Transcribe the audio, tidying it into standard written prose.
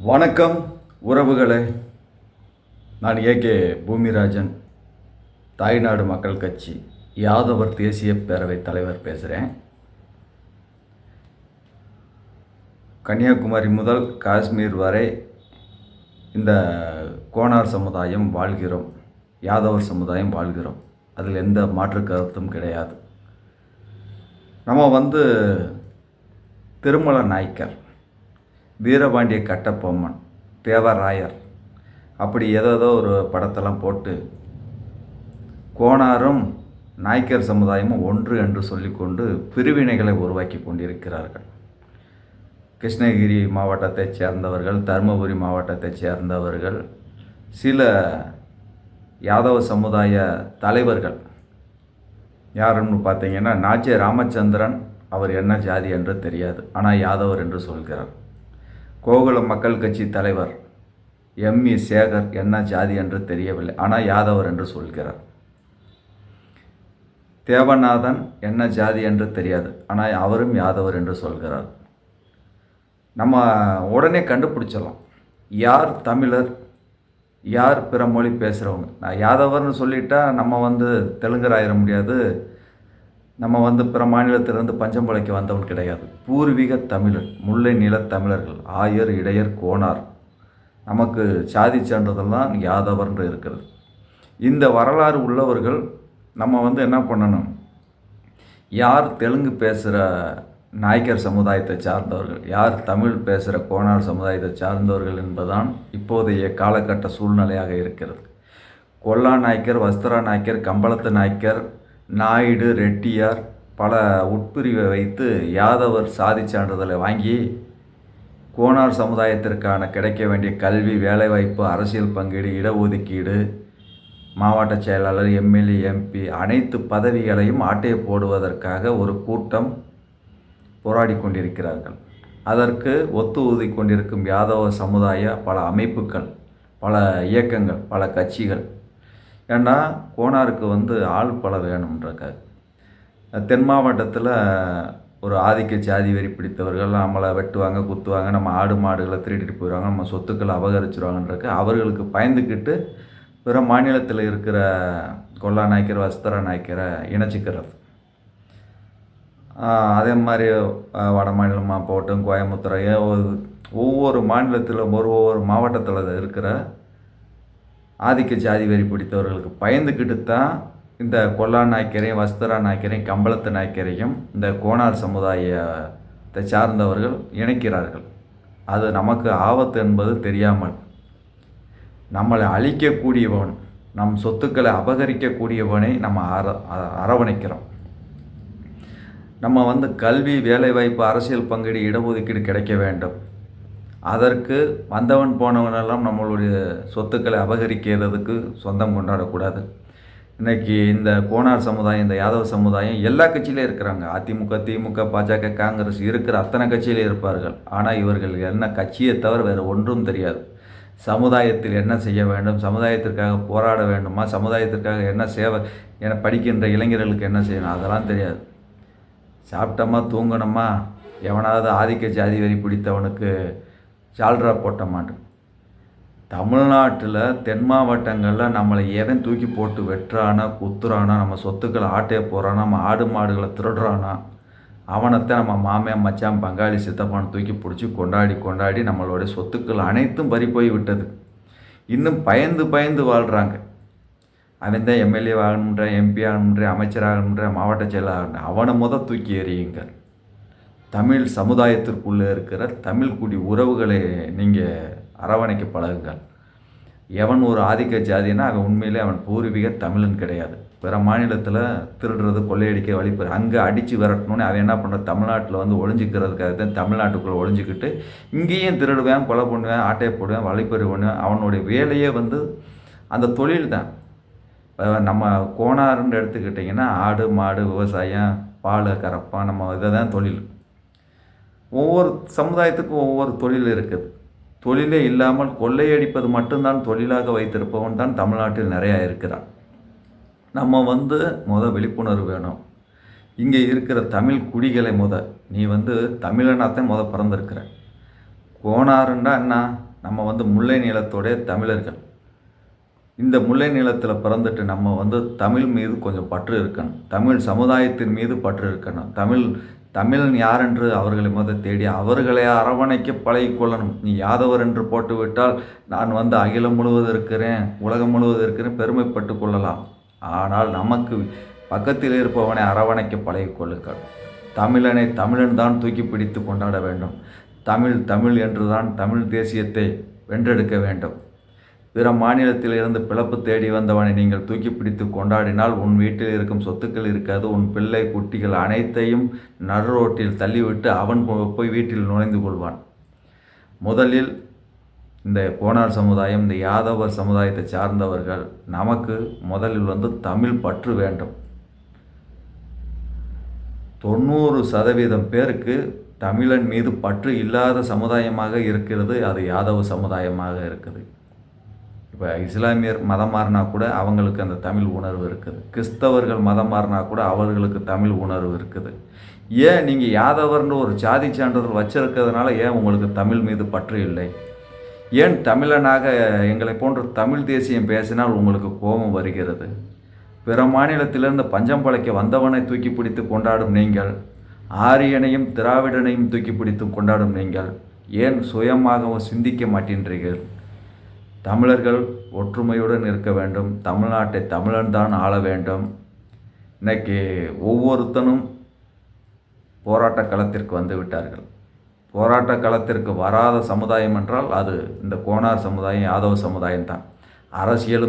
வணக்கம் உறவுகளே. நான் ஏகே பூமிராஜன், தாய்நாடு மக்கள் கட்சி யாதவர் தேசிய பேரவைத் தலைவர் பேசுகிறேன். கன்னியாகுமரி முதல் காஷ்மீர் வரை இந்த கோனார் சமுதாயம் வாழ்கிறோம், யாதவர் சமுதாயம் வாழ்கிறோம். அதில் எந்த மாற்று கருத்தும் கிடையாது. நம்ம திருமல நாயக்கர், வீரபாண்டிய கட்டபொம்மன், தேவராயர் அப்படி ஏதோ ஒரு படத்தெல்லாம் போட்டு கோனாரும் நாயக்கர் சமுதாயமும் ஒன்று என்று சொல்லிக்கொண்டு பிரிவினைகளை உருவாக்கி கொண்டிருக்கிறார்கள். கிருஷ்ணகிரி மாவட்டத்தைச் சேர்ந்தவர்கள், தருமபுரி மாவட்டத்தைச் சேர்ந்தவர்கள், சில யாதவ சமுதாய தலைவர்கள் யாருன்னு பார்த்தீங்கன்னா, நாச்சே ராமச்சந்திரன், அவர் என்ன ஜாதி என்று தெரியாது, ஆனால் யாதவர் என்று சொல்கிறார். கோகுல மக்கள் கட்சி தலைவர் எம்.இ. சேகர் என்ன ஜாதி என்று தெரியவில்லை, ஆனால் யாதவர் என்று சொல்கிறார். தேவநாதன் என்ன ஜாதி என்று தெரியாது, ஆனால் அவரும் யாதவர் என்று சொல்கிறார். நம்ம உடனே கண்டுபிடிச்சிடலாம் யார் தமிழர், யார் பிற மொழி பேசுகிறவங்க. நான் யாதவர்னு சொல்லிட்டா நம்ம தெலுங்கர் ஆயிட முடியாது, நம்ம பிற மாநிலத்திலிருந்து பஞ்சம்பளைக்கு வந்தவன் கிடையாது. பூர்வீக தமிழர், முல்லை நில தமிழர்கள், ஆயர், இடையர், கோனார். நமக்கு சாதி சான்றிதழ்தான் யாதவர்ன்று இருக்கிறது. இந்த வரலாறு உள்ளவர்கள் நம்ம என்ன பண்ணணும், யார் தெலுங்கு பேசுகிற நாயக்கர் சமுதாயத்தை சார்ந்தவர்கள், யார் தமிழ் பேசுகிற கோனார் சமுதாயத்தை சார்ந்தவர்கள் என்பதுதான் இப்போதைய காலகட்ட சூழ்நிலையாக இருக்கிறது. கொல்லா நாயக்கர், வஸ்திரா நாயக்கர், கம்பளத்து நாயக்கர், நாயுடு, ரெட்டியார் பல உட்பிரிவை வைத்து யாதவர் சாதி சான்றிதழை வாங்கி கோனார் சமுதாயத்திற்கான கிடைக்க வேண்டிய கல்வி, வேலைவாய்ப்பு, அரசியல் பங்கீடு, இடஒதுக்கீடு, மாவட்ட செயலாளர், எம்எல்ஏ, எம்பி அனைத்து பதவிகளையும் ஆட்டையை போடுவதற்காக ஒரு கூட்டம் போராடி கொண்டிருக்கிறார்கள். அதற்கு ஒத்து ஊதி கொண்டிருக்கும் யாதவ சமுதாய பல அமைப்புகள், பல இயக்கங்கள், பல கட்சிகள். ஏன்னா கோனாருக்கு ஆள் பல வேணும்ன்றக்காக. தென் மாவட்டத்தில் ஒரு ஆதிக்க ஜாதி வெறி பிடித்தவர்கள் நம்மளை வெட்டுவாங்க, குத்துவாங்க, நம்ம ஆடு மாடுகளை திருடிட்டு போயிடுவாங்க, நம்ம சொத்துக்களை அபகரிச்சிருவாங்கன்றக்கு அவர்களுக்கு பயந்துக்கிட்டு பிற மாநிலத்தில் இருக்கிற கொல்லா நாயக்கர், வஸ்திரா நாயக்கரை இணைச்சிக்கிறது. அதே மாதிரி வட மாநிலமாக போட்டும், கோயம்புத்தூர், ஒவ்வொரு மாநிலத்தில் ஒவ்வொரு மாவட்டத்தில் இருக்கிற ஆதிக்க ஜாதி வெறி பிடித்தவர்களுக்கு பயந்துக்கிட்டு தான் இந்த கொல்லா நாயக்கரையும், வஸ்திரா நாயக்கரையும், கம்பளத்து நாயக்கரையும் இந்த கோனார் சமுதாயத்தை சார்ந்தவர்கள் இணைக்கிறார்கள். அது நமக்கு ஆபத்து என்பது தெரியாமல் நம்மளை அழிக்கக்கூடியவன், நம் சொத்துக்களை அபகரிக்கக்கூடியவனை நம்ம அரவணைக்கிறோம். நம்ம கல்வி, வேலைவாய்ப்பு, அரசியல் பங்கீடு, இடஒதுக்கீடு கிடைக்க வேண்டும். அதற்கு வந்தவன் போனவனெல்லாம் நம்மளுடைய சொத்துக்களை அபகரிக்கிறதுக்கு சொந்தம் கொண்டாடக்கூடாது. இன்றைக்கி இந்த கோனார் சமுதாயம், இந்த யாதவ சமுதாயம் எல்லா கட்சியிலையும் இருக்கிறாங்க. அதிமுக, திமுக, பாஜக, காங்கிரஸ் இருக்கிற அத்தனை கட்சியிலே இருப்பார்கள். ஆனால் இவர்கள் என்ன கட்சியை தவிர வேறு ஒன்றும் தெரியாது. சமுதாயத்தில் என்ன செய்ய வேண்டும், சமுதாயத்திற்காக போராட வேண்டுமா, சமுதாயத்திற்காக என்ன சேவை, என படிக்கின்ற இளைஞர்களுக்கு என்ன செய்யணும், அதெல்லாம் தெரியாது. சாப்பிட்டோமா, தூங்கணுமா, எவனாவது ஆதிக்க ஜாதி வெறி பிடித்தவனுக்கு ஜால்ரா போட்ட மாட்டோம். தமிழ்நாட்டில் தென் மாவட்டங்களில் நம்மளை எவன் தூக்கி போட்டு வெட்டுறானா, குத்துறானா, நம்ம சொத்துக்களை ஆட்டையை போடுறானா, நம்ம ஆடு மாடுகளை திருடுறானா, அவனைத்தான் நம்ம மாமன், மச்சான், பங்காளி, சித்தப்பான் தூக்கி பிடிச்சி கொண்டாடி நம்மளுடைய சொத்துக்கள் அனைத்தும் பறி போய் விட்டது. இன்னும் பயந்து வாழ்கிறாங்க. அவன் தான் எம்எல்ஏ ஆகணுன்ற, எம்பி ஆகணுன்ற, அமைச்சர் ஆகணுன்ற, மாவட்ட செயலாளர், அவனை தூக்கி எறியுங்க. தமிழ் சமுதாயத்திற்குள்ளே இருக்கிற தமிழ் குடி உறவுகளை நீங்கள் அரவணைக்க பழகுங்கள். எவன் ஒரு ஆதிக்க ஜாதினா அவன் உண்மையிலே அவன் பூர்வீக தமிழன் கிடையாது. பிற மாநிலத்தில் திருடுறது, கொள்ளையடிக்க, வழிபெற அங்கே அடித்து விரட்டணுன்னு அவன் என்ன பண்ணுற, தமிழ்நாட்டில் ஒழிஞ்சிக்கிறதுக்காக தான் தமிழ்நாட்டுக்குள்ளே ஒழிஞ்சிக்கிட்டு இங்கேயும் திருடுவேன், கொலை பண்ணுவேன், ஆட்டையை போடுவேன், வழிபெறு பண்ணுவேன். அவனுடைய வேலையே அந்த தொழில் தான். நம்ம கோனாருன்னு எடுத்துக்கிட்டிங்கன்னா ஆடு மாடு, விவசாயம், பால் கறப்பான், நம்ம இதை தான் தொழில். ஒவ்வொரு சமுதாயத்துக்கும் ஒவ்வொரு தொழில் இருக்குது. தொழிலே இல்லாமல் கொள்ளையடிப்பது மட்டும்தான் தொழிலாக வைத்திருப்பவன் தான் தமிழ்நாட்டில் நிறையா இருக்கிறான். நம்ம விழிப்புணர்வு வேணும். இங்கே இருக்கிற தமிழ் குடிகளை நீ தமிழனாத்தான் பிறந்திருக்கிற. கோனாருன்னா என்ன? நம்ம முல்லை நிலத்தோடைய தமிழர்கள். இந்த முல்லை நிலத்தில் பிறந்துட்டு நம்ம தமிழ் மீது கொஞ்சம் பற்று இருக்கணும். தமிழ் சமுதாயத்தின் மீது பற்று இருக்கணும். தமிழன் யார் என்று அவர்களை தேடி அவர்களை அரவணைக்க பழகிக்கொள்ளணும். நீ யாதவர் என்று போட்டுவிட்டால் நான் அகிலம் முழுவதும் இருக்கிறேன், உலகம் முழுவதும் இருக்கிறேன் பெருமைப்பட்டு கொள்ளலாம். ஆனால் நமக்கு பக்கத்தில் இருப்பவனை அரவணைக்க பழகிக்கொள்ளுங்கள். தமிழனை தமிழன் தான் தூக்கி பிடித்து கொண்டாட வேண்டும். தமிழ் தமிழ் என்று தான் தமிழ் தேசியத்தை வென்றெடுக்க வேண்டும். பிற மாநிலத்தில் இருந்து பிளப்பு தேடி வந்தவனை நீங்கள் தூக்கி பிடித்து கொண்டாடினால் உன் வீட்டில் இருக்கும் சொத்துக்கள் இருக்காது. உன் பிள்ளை குட்டிகள் அனைத்தையும் நடு ரோட்டில் தள்ளிவிட்டு அவன் போய் வீட்டில் நுழைந்து கொள்வான். முதலில் இந்த கோனார் சமுதாயம், இந்த யாதவர் சமுதாயத்தை சார்ந்தவர்கள் நமக்கு முதலில் தமிழ் பற்று வேண்டும். 90% பேருக்கு தமிழன் மீது பற்று இல்லாத சமுதாயமாக இருக்கிறது. அது யாதவ சமுதாயமாக இருக்குது. இப்போ இஸ்லாமியர் மதம் மாறினா கூட அவங்களுக்கு அந்த தமிழ் உணர்வு இருக்குது. கிறிஸ்தவர்கள் மதம் மாறினா கூட அவர்களுக்கு தமிழ் உணர்வு இருக்குது. ஏன் நீங்கள் யாதவர்னு ஒரு சாதி சான்றிதழ் வச்சிருக்கிறதுனால ஏன் உங்களுக்கு தமிழ் மீது பற்று இல்லை? ஏன் தமிழனாக எங்களை போன்ற தமிழ் தேசியம் பேசினால் உங்களுக்கு கோபம் வருகிறது? பிற மாநிலத்திலிருந்து பஞ்சம் பழைக்க வந்தவனை தூக்கி பிடித்து கொண்டாடும் நீங்கள், ஆரியனையும் திராவிடனையும் தூக்கி பிடித்து கொண்டாடும் நீங்கள் ஏன் சுயமாக சிந்திக்க மாட்டேன்றீர்கள்? தமிழர்கள் ஒற்றுமையுடன் இருக்க வேண்டும். தமிழ்நாட்டை தமிழன் தான் ஆள வேண்டும். இன்னைக்கு ஒவ்வொருத்தனும் போராட்ட களத்திற்கு வந்து விட்டார்கள். போராட்ட களத்திற்கு வராத சமுதாயம் என்றால் அது இந்த கோனார் சமுதாயம், யாதவ சமுதாயம் தான். அரசியலும்